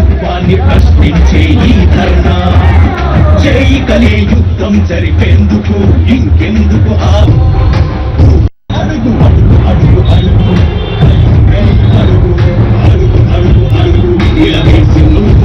ప్రభుత్వాన్ని ప్రశ్నించే ఈ ధర్నా చేయి కలే యుద్ధం జరిపేందుకు ఇంకెందుకు అడుగు అడుగు అడుగు అడుగు అడుగు అడుగు అడుగు అడుగు నిలవేసి నువ్వు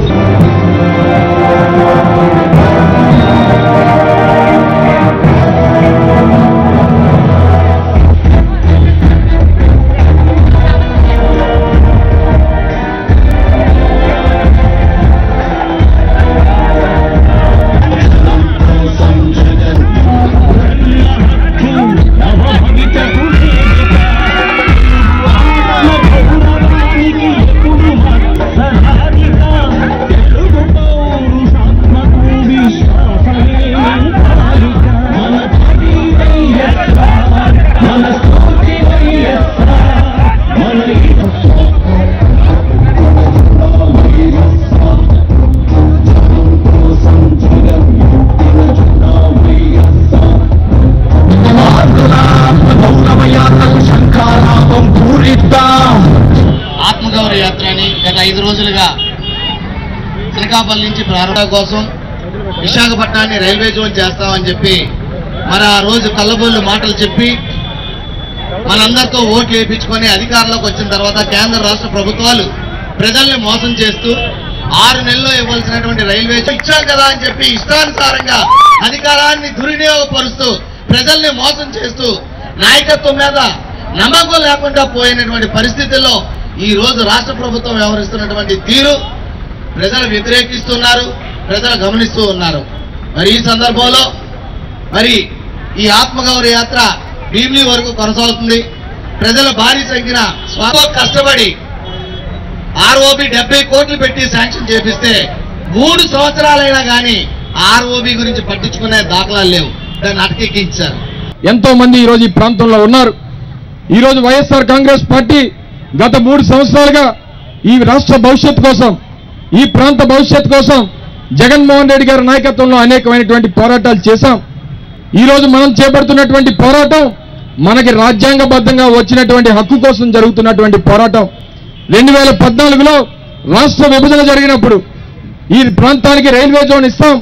ఆత్మగౌరవ యాత్రని గత 5 రోజులుగా అనకాపల్లి నుంచి ప్రారంభం కోసం విశాఖపట్నాన్ని రైల్వే జోన్ చేస్తామని చెప్పి మరి ఆ రోజు కళ్ళబొల్లు మాటలు చెప్పి మనందరితో ఓట్లు వేయించుకొని అధికారంలోకి వచ్చిన తర్వాత కేంద్ర రాష్ట్ర ప్రభుత్వాలు ప్రజల్ని మోసం చేస్తూ 6 నెలల్లో ఇవ్వాల్సినటువంటి రైల్వే ఇచ్చాం కదా అని చెప్పి ఇష్టానుసారంగా అధికారాన్ని దుర్వినియోగపరుస్తూ ప్రజల్ని మోసం చేస్తూ నాయకత్వం మీద నమ్మకం లేకుండా పోయినటువంటి పరిస్థితుల్లో ఈ రోజు రాష్ట్ర ప్రభుత్వం వ్యవహరిస్తున్నటువంటి తీరు ప్రజలు వ్యతిరేకిస్తున్నారు, ప్రజలు గమనిస్తూ ఉన్నారు. మరి ఈ సందర్భంలో మరి ఈ ఆత్మగౌరవ యాత్ర భీమిలి వరకు కొనసాగుతుంది. ప్రజల భారీ సంఖ్యన కష్టపడి ఆర్ఓబి 70 కోట్లు పెట్టి శాంక్షన్ చేపిస్తే 3 సంవత్సరాలైనా కానీ ఆర్ఓబి గురించి పట్టించుకునే దాఖలాలు లేవు. దాన్ని అటకెక్కించారు. ఎంతో మంది ఈ రోజు ఈ ప్రాంతంలో ఉన్నారు. ఈ రోజు వైఎస్ఆర్ కాంగ్రెస్ పార్టీ గత 3 సంవత్సరాలుగా ఈ రాష్ట్ర భవిష్యత్తు కోసం, ఈ ప్రాంత భవిష్యత్తు కోసం జగన్మోహన్ రెడ్డి గారి నాయకత్వంలో అనేకమైనటువంటి పోరాటాలు చేశాం. ఈ రోజు మనం చేపడుతున్నటువంటి పోరాటం మనకి రాజ్యాంగబద్ధంగా వచ్చినటువంటి హక్కు కోసం జరుగుతున్నటువంటి పోరాటం. 2014లో రాష్ట్ర విభజన జరిగినప్పుడు ఈ ప్రాంతానికి రైల్వే జోన్ ఇస్తాం,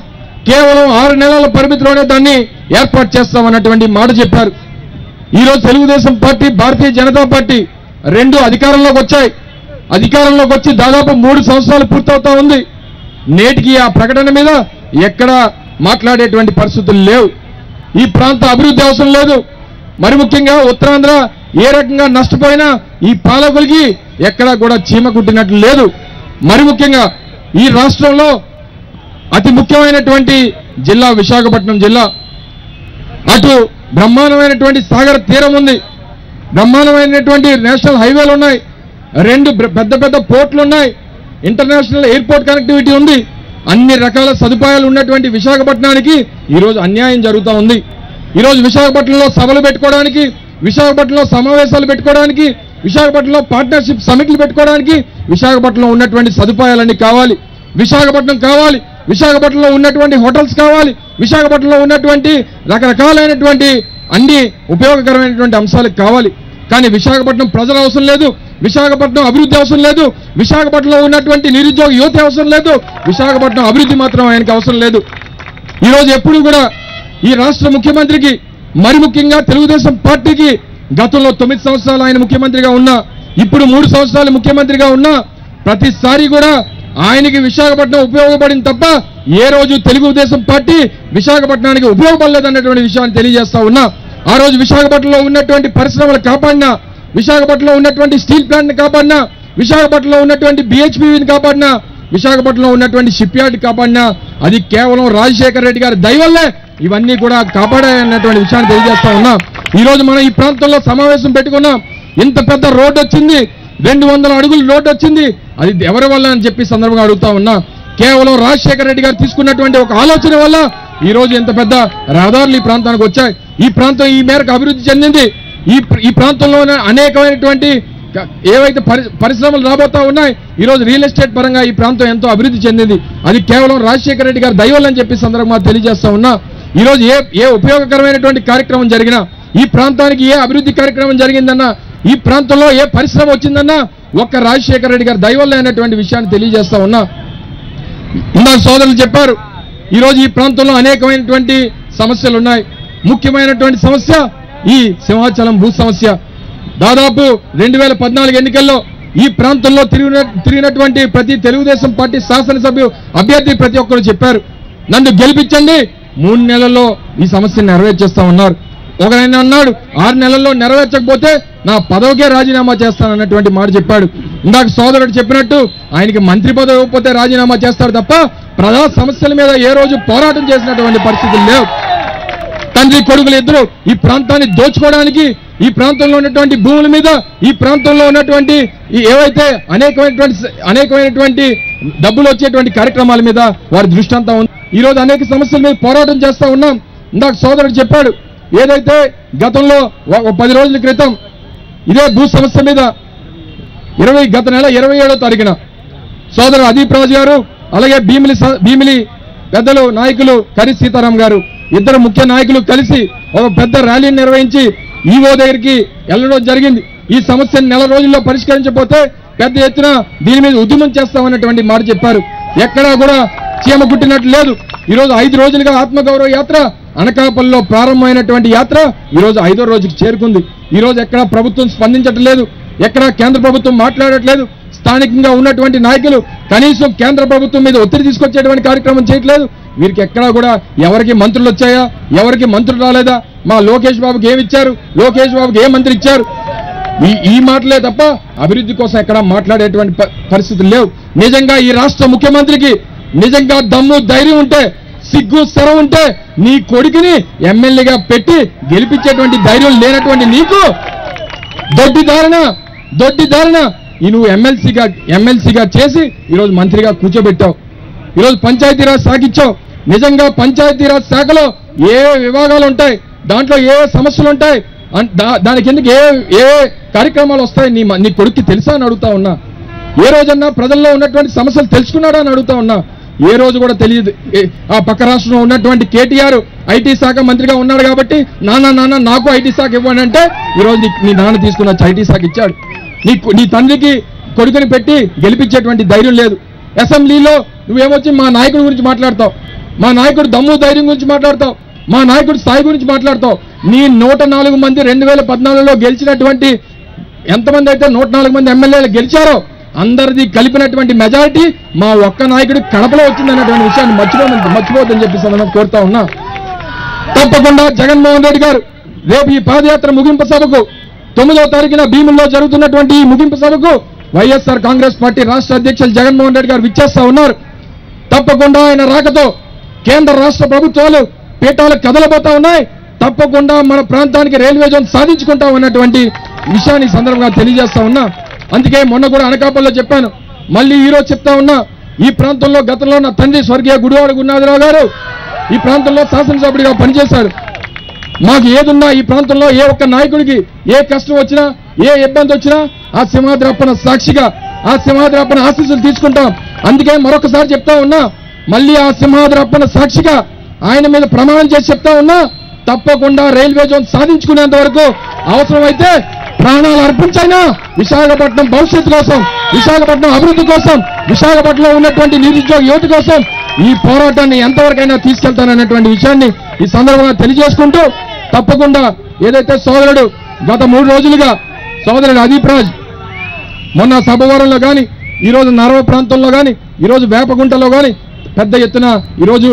కేవలం 6 నెలల పరిమితిలోనే దాన్ని ఏర్పాటు చేస్తామన్నటువంటి మాట చెప్పారు. ఈరోజు తెలుగుదేశం పార్టీ, భారతీయ జనతా పార్టీ 2 అధికారంలోకి వచ్చాయి. అధికారంలోకి వచ్చి దాదాపు 3 సంవత్సరాలు పూర్తవుతా ఉంది. నేటికి ఆ ప్రకటన మీద ఎక్కడా మాట్లాడేటువంటి పరిస్థితులు లేవు. ఈ ప్రాంత అభివృద్ధి అవసరం లేదు. మరి ముఖ్యంగా ఉత్తరాంధ్ర ఏ రకంగా నష్టపోయినా ఈ పాలకులకి ఎక్కడా కూడా చీమ కుట్టినట్లు లేదు. మరి ముఖ్యంగా ఈ రాష్ట్రంలో అతి ముఖ్యమైనటువంటి జిల్లా విశాఖపట్నం జిల్లా. అటు బ్రహ్మాండమైనటువంటి సాగర తీరం ఉంది, బ్రహ్మాండమైనటువంటి నేషనల్ హైవేలు ఉన్నాయి, 2 పెద్ద పెద్ద పోర్టులు ఉన్నాయి, ఇంటర్నేషనల్ ఎయిర్పోర్ట్ కనెక్టివిటీ ఉంది. అన్ని రకాల సదుపాయాలు ఉన్నటువంటి విశాఖపట్నానికి ఈరోజు అన్యాయం జరుగుతూ ఉంది. ఈరోజు విశాఖపట్నంలో సభలు పెట్టుకోవడానికి, విశాఖపట్నంలో సమావేశాలు పెట్టుకోవడానికి, విశాఖపట్నంలో పార్ట్నర్షిప్ సమిట్లు పెట్టుకోవడానికి విశాఖపట్నంలో ఉన్నటువంటి సదుపాయాలన్నీ కావాలి. విశాఖపట్నం కావాలి, విశాఖపట్నంలో ఉన్నటువంటి హోటల్స్ కావాలి, విశాఖపట్నంలో ఉన్నటువంటి రకరకాలైనటువంటి అన్ని ఉపయోగకరమైనటువంటి అంశాలు కావాలి. కానీ విశాఖపట్నం ప్రజల అవసరం లేదు, విశాఖపట్నం అభివృద్ధి అవసరం లేదు, విశాఖపట్నంలో ఉన్నటువంటి నిరుద్యోగ యువత అవసరం లేదు, విశాఖపట్నం అభివృద్ధి మాత్రం ఆయనకి అవసరం లేదు. ఈరోజు ఎప్పుడు కూడా ఈ రాష్ట్ర ముఖ్యమంత్రికి, మరి ముఖ్యంగా తెలుగుదేశం పార్టీకి గతంలో 9 సంవత్సరాలు ఆయన ముఖ్యమంత్రిగా ఉన్నా, ఇప్పుడు 3 సంవత్సరాలు ముఖ్యమంత్రిగా ఉన్నా ప్రతిసారి కూడా ఆయనకి విశాఖపట్నం ఉపయోగపడింది తప్ప ఏ రోజు తెలుగుదేశం పార్టీ విశాఖపట్నానికి ఉపయోగపడలేదన్నటువంటి విషయాన్ని తెలియజేస్తా ఉన్నా. ఆ రోజు విశాఖపట్నంలో ఉన్నటువంటి పరిశ్రమలు కాపాడినా, విశాఖపట్నంలో ఉన్నటువంటి స్టీల్ ప్లాంట్ని కాపాడినా, విశాఖపట్నంలో ఉన్నటువంటి BHPని కాపాడినా, విశాఖపట్నంలో ఉన్నటువంటి షిప్ యార్డ్ కాపాడినా అది కేవలం రాజశేఖర రెడ్డి గారి దయ వల్లే ఇవన్నీ కూడా కాపాడాయన్నటువంటి విషయాన్ని తెలియజేస్తా ఉన్నాం. ఈ రోజు మనం ఈ ప్రాంతంలో సమావేశం పెట్టుకున్నాం. ఇంత పెద్ద రోడ్డు వచ్చింది, 200 అడుగుల రోడ్డు వచ్చింది, అది ఎవరి వల్ల అని చెప్పి సందర్భంగా అడుగుతా ఉన్నా. కేవలం రాజశేఖర రెడ్డి గారు తీసుకున్నటువంటి ఒక ఆలోచన వల్ల ఈ రోజు ఇంత పెద్ద రహదారులు ఈ ప్రాంతానికి వచ్చాయి. ఈ ప్రాంతం ఈ మేరకు అభివృద్ధి చెందింది. ఈ ప్రాంతంలో అనేకమైనటువంటి ఏవైతే పరిశ్రమలు రాబోతా ఉన్నాయి, ఈ రోజు రియల్ ఎస్టేట్ పరంగా ఈ ప్రాంతం ఎంతో అభివృద్ధి చెందింది. అది కేవలం రాజశేఖర రెడ్డి గారి దయ వల్ల అని చెప్పి సందర్భంగా తెలియజేస్తా ఉన్నా. ఈ రోజు ఏ ఉపయోగకరమైనటువంటి కార్యక్రమం జరిగినా, ఈ ప్రాంతానికి ఏ అభివృద్ధి కార్యక్రమం జరిగిందన్నా, ఈ ప్రాంతంలో ఏ పరిశ్రమ వచ్చిందన్నా ఒక్క రాజశేఖర రెడ్డి గారి దయ వల్ల అయినటువంటి విషయాన్ని తెలియజేస్తా ఉన్నా. ఇందాక సోదరులు చెప్పారు, ఈరోజు ఈ ప్రాంతంలో అనేకమైనటువంటి సమస్యలు ఉన్నాయి. ముఖ్యమైనటువంటి సమస్య ఈ సింహాచలం భూ సమస్య. దాదాపు 2014 ఎన్నికల్లో ఈ ప్రాంతంలో తిరిగినటువంటి ప్రతి తెలుగుదేశం పార్టీ శాసనసభ్యు అభ్యర్థి ప్రతి ఒక్కరు చెప్పారు, నన్ను గెలిపించండి, 3 నెలల్లో ఈ సమస్యను నెరవేర్చేస్తా ఉన్నారు. ఒకరైనా అన్నాడు 6 నెలల్లో నెరవేర్చకపోతే నా పదవికే రాజీనామా చేస్తానన్నటువంటి మాట చెప్పాడు. ఇందాక సోదరుడు చెప్పినట్టు ఆయనకి మంత్రి పదవి ఇవ్వకపోతే రాజీనామా చేస్తాడు తప్ప ప్రజా సమస్యల మీద ఏ రోజు పోరాటం చేసినటువంటి పరిస్థితులు లేవు. తండ్రి కొడుకులు ఇద్దరు ఈ ప్రాంతాన్ని దోచుకోవడానికి, ఈ ప్రాంతంలో ఉన్నటువంటి భూముల మీద, ఈ ప్రాంతంలో ఉన్నటువంటి ఏవైతే అనేకమైనటువంటి డబ్బులు వచ్చేటువంటి కార్యక్రమాల మీద వారి దృష్టి అంతా ఉంది. ఈరోజు అనేక సమస్యల మీద పోరాటం చేస్తా ఉన్నాం. ఇందాక సోదరుడు చెప్పాడు, ఏదైతే గతంలో 10 రోజుల క్రితం ఇదే భూ సమస్య మీద గత నెల 27వ తారీఖున సోదరు అదీప్ రాజు గారు, అలాగే భీమిలి పెద్దలు నాయకులు కరి సీతారాం గారు, ఇద్దరు ముఖ్య నాయకులు కలిసి ఒక పెద్ద ర్యాలీని నిర్వహించి ఈవో దగ్గరికి వెళ్ళడం జరిగింది. ఈ సమస్యను నెల రోజుల్లో పరిష్కరించకపోతే పెద్ద ఎత్తున దీని మీద ఉద్యమం చేస్తామన్నటువంటి మాట చెప్పారు. ఎక్కడా కూడా చీమ గుట్టినట్లు లేదు. ఈరోజు 5 రోజులుగా ఆత్మగౌరవ యాత్ర అనకాపల్లిలో ప్రారంభమైనటువంటి యాత్ర ఈరోజు 5వ రోజుకి చేరుకుంది. ఈరోజు ఎక్కడా ప్రభుత్వం స్పందించట్లేదు, ఎక్కడా కేంద్ర ప్రభుత్వం మాట్లాడట్లేదు. స్థానికంగా ఉన్నటువంటి నాయకులు కనీసం కేంద్ర ప్రభుత్వం మీద ఒత్తిడి తీసుకొచ్చేటువంటి కార్యక్రమం చేయట్లేదు. వీరికి ఎక్కడా కూడా ఎవరికి మంత్రులు వచ్చాయా, ఎవరికి మంత్రులు రాలేదా, మా లోకేష్ బాబుకి ఏమి ఇచ్చారు, లోకేష్ బాబుకి ఏ మంత్రి ఇచ్చారు, ఈ మాటలే తప్ప అభివృద్ధి కోసం ఎక్కడా మాట్లాడేటువంటి పరిస్థితులు లేవు. నిజంగా ఈ రాష్ట్ర ముఖ్యమంత్రికి నిజంగా దమ్ము ధైర్యం ఉంటే, సిగ్గు శరం ఉంటే నీ కొడుకుని ఎమ్మెల్యేగా పెట్టి గెలిపించేటువంటి ధైర్యం లేనటువంటి నీకు దొడ్డి ధారణ నువ్వు ఎమ్మెల్సీగా చేసి ఈరోజు మంత్రిగా కూర్చోబెట్టావు. ఈరోజు పంచాయతీరాజ్ శాఖ ఇచ్చావు. నిజంగా పంచాయతీరాజ్ శాఖలో ఏ విభాగాలు ఉంటాయి, దాంట్లో ఏ సమస్యలు ఉంటాయి, దానికి ఎందుకు ఏ కార్యక్రమాలు వస్తాయి నీ కొడుక్కి తెలుసా అని అడుగుతా ఉన్నా. ఏ రోజన్నా ప్రజల్లో ఉన్నటువంటి సమస్యలు తెలుసుకున్నాడా అని అడుగుతా ఉన్నా. ఏ రోజు కూడా తెలియదు. ఆ పక్క రాష్ట్రంలో ఉన్నటువంటి కేటీఆర్ ఐటీ శాఖ మంత్రిగా ఉన్నాడు కాబట్టి నాన్న నాకు ఐటీ శాఖ ఇవ్వండి అంటే ఈరోజు నీ నాన్న తీసుకున్న ఐటీ శాఖ ఇచ్చాడు. నీ తండ్రికి కొడుకుని పెట్టి గెలిపించేటువంటి ధైర్యం లేదు. అసెంబ్లీలో నువ్వేమొచ్చి మా నాయకుడి గురించి మాట్లాడతావు, మా నాయకుడు దమ్ము ధైర్యం గురించి మాట్లాడతావు, మా నాయకుడు స్థాయి గురించి మాట్లాడతావు. నీ 104 మంది 2014లో గెలిచినటువంటి ఎంతమంది అయితే 104 మంది ఎమ్మెల్యేలు గెలిచారో అందరిది కలిపినటువంటి మెజారిటీ మా ఒక్క నాయకుడి కడపలో వచ్చిందన్నటువంటి విషయాన్ని మర్చిపోవద్దని చెప్పి సందర్భంగా కోరుతా ఉన్నా. తప్పకుండా జగన్మోహన్ రెడ్డి గారు రేపు ఈ పాదయాత్ర ముగింపు సభకు 9వ తారీఖున భీముల్లో జరుగుతున్నటువంటి ఈ ముగింపు సభకు వైఎస్ఆర్ కాంగ్రెస్ పార్టీ రాష్ట్ర అధ్యక్షులు జగన్మోహన్ రెడ్డి గారు విచ్చేస్తా ఉన్నారు. తప్పకుండా ఆయన రాకతో కేంద్ర రాష్ట్ర ప్రభుత్వాలు పీఠాలు కదలబోతా ఉన్నాయి. తప్పకుండా మన ప్రాంతానికి రైల్వే జోన్ సాధించుకుంటాం అన్నటువంటి విషయాన్ని సందర్భంగా తెలియజేస్తా ఉన్నా. అందుకే మొన్న కూడా అనకాపల్లిలో చెప్పాను, మళ్ళీ ఈరోజు చెప్తా ఉన్నా. ఈ ప్రాంతంలో గతంలో నా తండ్రి స్వర్గీయ గుడివాడ గురునాథరావు గారు ఈ ప్రాంతంలో శాసనసభ్యుడిగా పనిచేశాడు. మాకు ఏదున్నా ఈ ప్రాంతంలో ఏ ఒక్క నాయకుడికి ఏ కష్టం వచ్చినా, ఏ ఇబ్బంది వచ్చినా ఆ సింహాద్రప్పన సాక్షిగా, ఆ సింహాద్రప్పన ఆశీస్సులు తీసుకుంటాం. అందుకే మరొకసారి చెప్తా ఉన్నా, మళ్ళీ ఆ సింహాద్రప్పన సాక్షిగా ఆయన మీద ప్రమాణం చేసి చెప్తా ఉన్నా, తప్పకుండా రైల్వే జోన్ సాధించుకునేంత వరకు అవసరమైతే ప్రాణాలు అర్పించైనా విశాఖపట్నం భవిష్యత్తు కోసం, విశాఖపట్నం అభివృద్ధి కోసం, విశాఖపట్నంలో ఉన్నటువంటి నిరుద్యోగ యువత కోసం ఈ పోరాటాన్ని ఎంతవరకైనా తీసుకెళ్తానన్నటువంటి విషయాన్ని ఈ సందర్భంగా తెలియజేసుకుంటూ, తప్పకుండా ఏదైతే సోదరుడు గత 3 రోజులుగా సోదరుడు అదీప్ రాజ్ మొన్న సభవరంలో కానీ, ఈరోజు నరవ ప్రాంతంలో కానీ, ఈరోజు వేపగుంటలో కానీ పెద్ద ఎత్తున ఈరోజు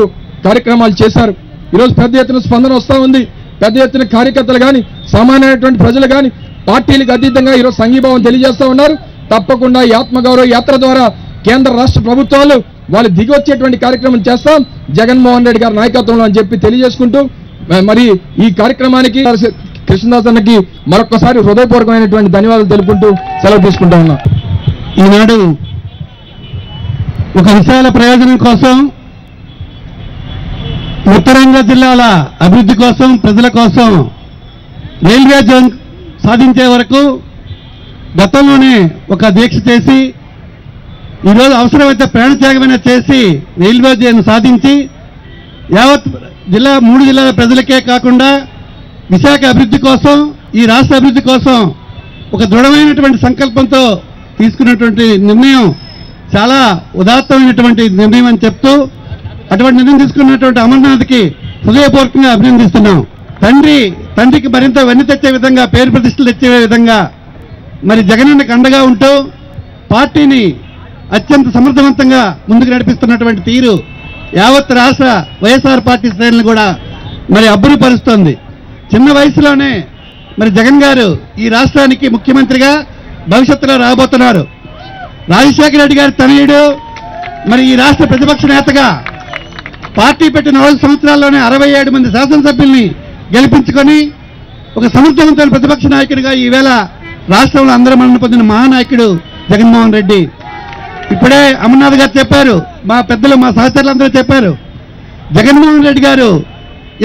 కార్యక్రమాలు చేశారు. ఈరోజు పెద్ద ఎత్తున స్పందన వస్తూ ఉంది. పెద్ద ఎత్తున కార్యకర్తలు కానీ, సామాన్యమైనటువంటి ప్రజలు కానీ పార్టీలకు అతీతంగా ఈరోజు సంఘీభావం తెలియజేస్తూ ఉన్నారు. తప్పకుండా ఈ ఆత్మగౌరవ యాత్ర ద్వారా కేంద్ర రాష్ట్ర ప్రభుత్వాలు వాళ్ళు దిగి వచ్చేటువంటి కార్యక్రమం చేస్తాం జగన్మోహన్ రెడ్డి గారి నాయకత్వంలో అని చెప్పి తెలియజేసుకుంటూ, మరి ఈ కార్యక్రమానికి కృష్ణదాస్ అన్నకి మరొకసారి హృదయపూర్వకమైనటువంటి ధన్యవాదాలు తెలుపుకుంటూ సెలవు తీసుకుంటా ఉన్నా. ఈనాడు ఒక విశాల ప్రయోజనం కోసం, ఉత్తరాంధ్ర జిల్లాల అభివృద్ధి కోసం, ప్రజల కోసం రైల్వే జోన్ సాధించే వరకు గతంలోనే ఒక దీక్ష చేసి, ఈరోజు అవసరమైతే ప్రాణత్యాగమైనా చేసి రైల్వే జోన్ సాధించి యావత్ జిల్లా 3 జిల్లాల ప్రజలకే కాకుండా విశాఖ అభివృద్ధి కోసం, ఈ రాష్ట్ర అభివృద్ధి కోసం ఒక దృఢమైనటువంటి సంకల్పంతో తీసుకున్నటువంటి నిర్ణయం చాలా ఉదాత్తమైనటువంటి నిర్ణయం అని చెప్తూ అటువంటి నిర్ణయం తీసుకున్నటువంటి అమర్నాథ్కి హృదయపూర్వకంగా అభినందిస్తున్నాం. తండ్రికి మరింత వెన్ను తెచ్చే విధంగా, పేరు ప్రతిష్టలు తెచ్చే విధంగా మరి జగనన్నకు అండగా ఉంటూ పార్టీని అత్యంత సమర్థవంతంగా ముందుకు నడిపిస్తున్నటువంటి తీరు యావత్ రాష్ట్ర వైఎస్ఆర్ పార్టీ శ్రేణులను కూడా మరి అబ్బురపరుస్తోంది. చిన్న వయసులోనే మరి జగన్ గారు ఈ రాష్ట్రానికి ముఖ్యమంత్రిగా భవిష్యత్తులో రాబోతున్నారు. రాజశేఖర రెడ్డి గారి తనయుడు మరి ఈ రాష్ట్ర ప్రతిపక్ష నేతగా పార్టీ పెట్టిన 4 సంవత్సరాల్లోనే 67 మంది శాసనసభ్యుల్ని గెలిపించుకొని ఒక సమర్థవంతమైన ప్రతిపక్ష నాయకుడిగా ఈవేళ రాష్ట్రంలో అందరూ మన్నన పొందిన మహానాయకుడు జగన్మోహన్ రెడ్డి. ఇప్పుడే అమర్నాథ్ గారు చెప్పారు, మా పెద్దలు మా సహచరులందరూ చెప్పారు, జగన్మోహన్ రెడ్డి గారు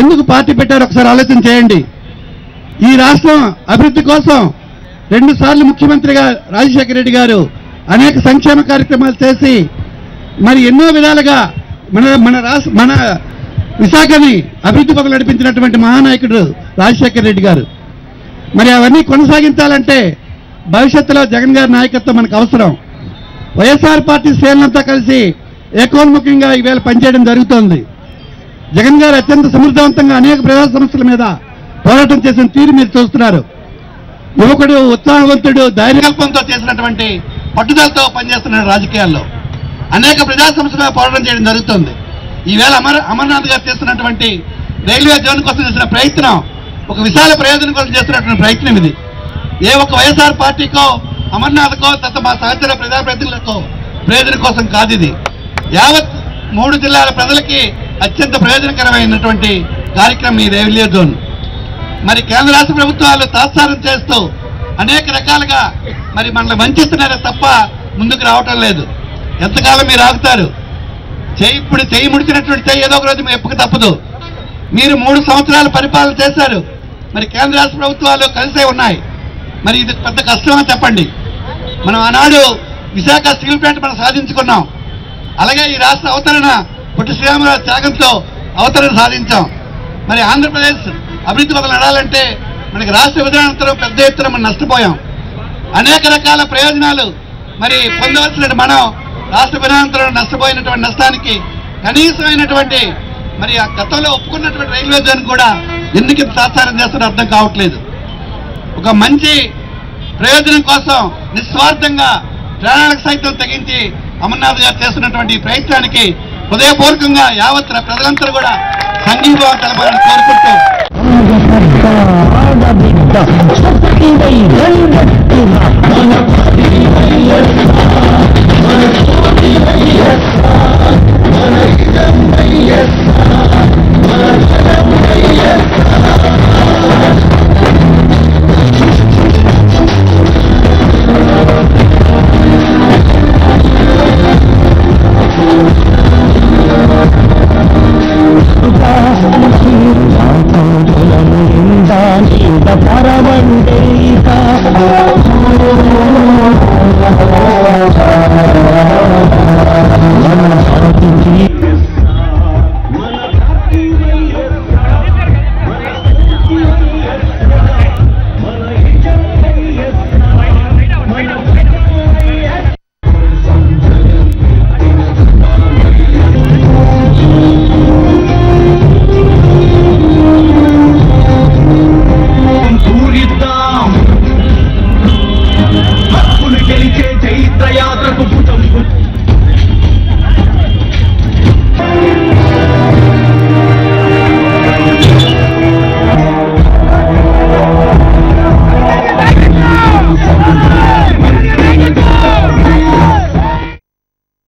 ఎందుకు పార్టీ పెట్టారో ఒకసారి ఆలోచన చేయండి. ఈ రాష్ట్రం అభివృద్ధి కోసం 2 సార్లు ముఖ్యమంత్రిగా రాజశేఖర రెడ్డి గారు అనేక సంక్షేమ కార్యక్రమాలు చేసి మరి ఎన్నో విధాలుగా మన విశాఖని అభివృద్ధి పథకం నడిపించినటువంటి మహానాయకుడు రాజశేఖర రెడ్డి గారు. మరి అవన్నీ కొనసాగించాలంటే భవిష్యత్తులో జగన్ గారి నాయకత్వం మనకు అవసరం. వైఎస్ఆర్ పార్టీ శ్రేణులంతా కలిసి ఏకోన్ముఖంగా ఈవేళ పనిచేయడం జరుగుతోంది. జగన్ గారు అత్యంత సమర్థవంతంగా అనేక ప్రజా సమస్యల మీద పోరాటం చేసిన తీరు మీరు చూస్తున్నారు. యువకుడు, ఉత్సాహవంతుడు, ధైర్యకల్పంతో చేసినటువంటి పట్టుదలతో పనిచేస్తున్నాడు. రాజకీయాల్లో అనేక ప్రజా సమస్యల మీద పోరాటం చేయడం జరుగుతుంది. ఈవేళ అమర్నాథ్ గారు చేస్తున్నటువంటి రైల్వే జోన్ కోసం చేసిన ప్రయత్నం ఒక విశాల ప్రయోజనం కోసం చేస్తున్నటువంటి ప్రయత్నం ఇది. ఏ ఒక్క వైఎస్ఆర్ పార్టీకో, అమర్నాథ్కో, తత మా సహచర ప్రజాప్రతినిధులకో ప్రయోజనం కోసం కాదు. ఇది యావత్ 3 జిల్లాల ప్రజలకి అత్యంత ప్రయోజనకరమైనటువంటి కార్యక్రమం ఈ రైల్వే జోన్. మరి కేంద్ర రాష్ట్ర ప్రభుత్వాలు తాత్సారం చేస్తూ అనేక రకాలుగా మరి మనల్ని వంచిస్తున్నారే తప్ప ముందుకు రావటం లేదు. ఎంతకాలం మీరు ఆగుతారు? ఇప్పుడు చెయ్యి ముడిచినటువంటి చెయ్యి ఏదో ఒక రోజు ఎప్పుక తప్పదు. మీరు 3 సంవత్సరాలు పరిపాలన చేశారు. మరి కేంద్ర రాష్ట్ర ప్రభుత్వాలు కలిసే ఉన్నాయి. మరి ఇది పెద్ద కష్టమని చెప్పండి. మనం ఆనాడు విశాఖ స్టీల్ ప్లాంట్ మనం సాధించుకున్నాం. అలాగే ఈ రాష్ట్ర అవతరణ పొట్టి శ్రీరామరావు త్యాగంతో అవతరణ సాధించాం. మరి ఆంధ్రప్రదేశ్ అభివృద్ధి పథకం నడాలంటే మనకి రాష్ట్ర విధానంతరం పెద్ద ఎత్తున మనం నష్టపోయాం. అనేక రకాల ప్రయోజనాలు మరి పొందవలసిన మనం రాష్ట్ర విధానంతరం నష్టపోయినటువంటి నష్టానికి కనీసమైనటువంటి మరి ఆ గతంలో ఒప్పుకున్నటువంటి రైల్వే జోన్ కూడా ఎందుకు ఇంత తాత్సారం చేస్తారో అర్థం కావట్లేదు. ఒక మంచి ప్రయోజనం కోసం నిస్వార్థంగా ప్రాణాలకు సైతం తెగించి అమర్నాథ్ గారు చేస్తున్నటువంటి ప్రయత్నానికి హృదయపూర్వకంగా యావత్ ప్రజలందరూ కూడా సంఘీభావం తెలపాలని కోరుకుంటూ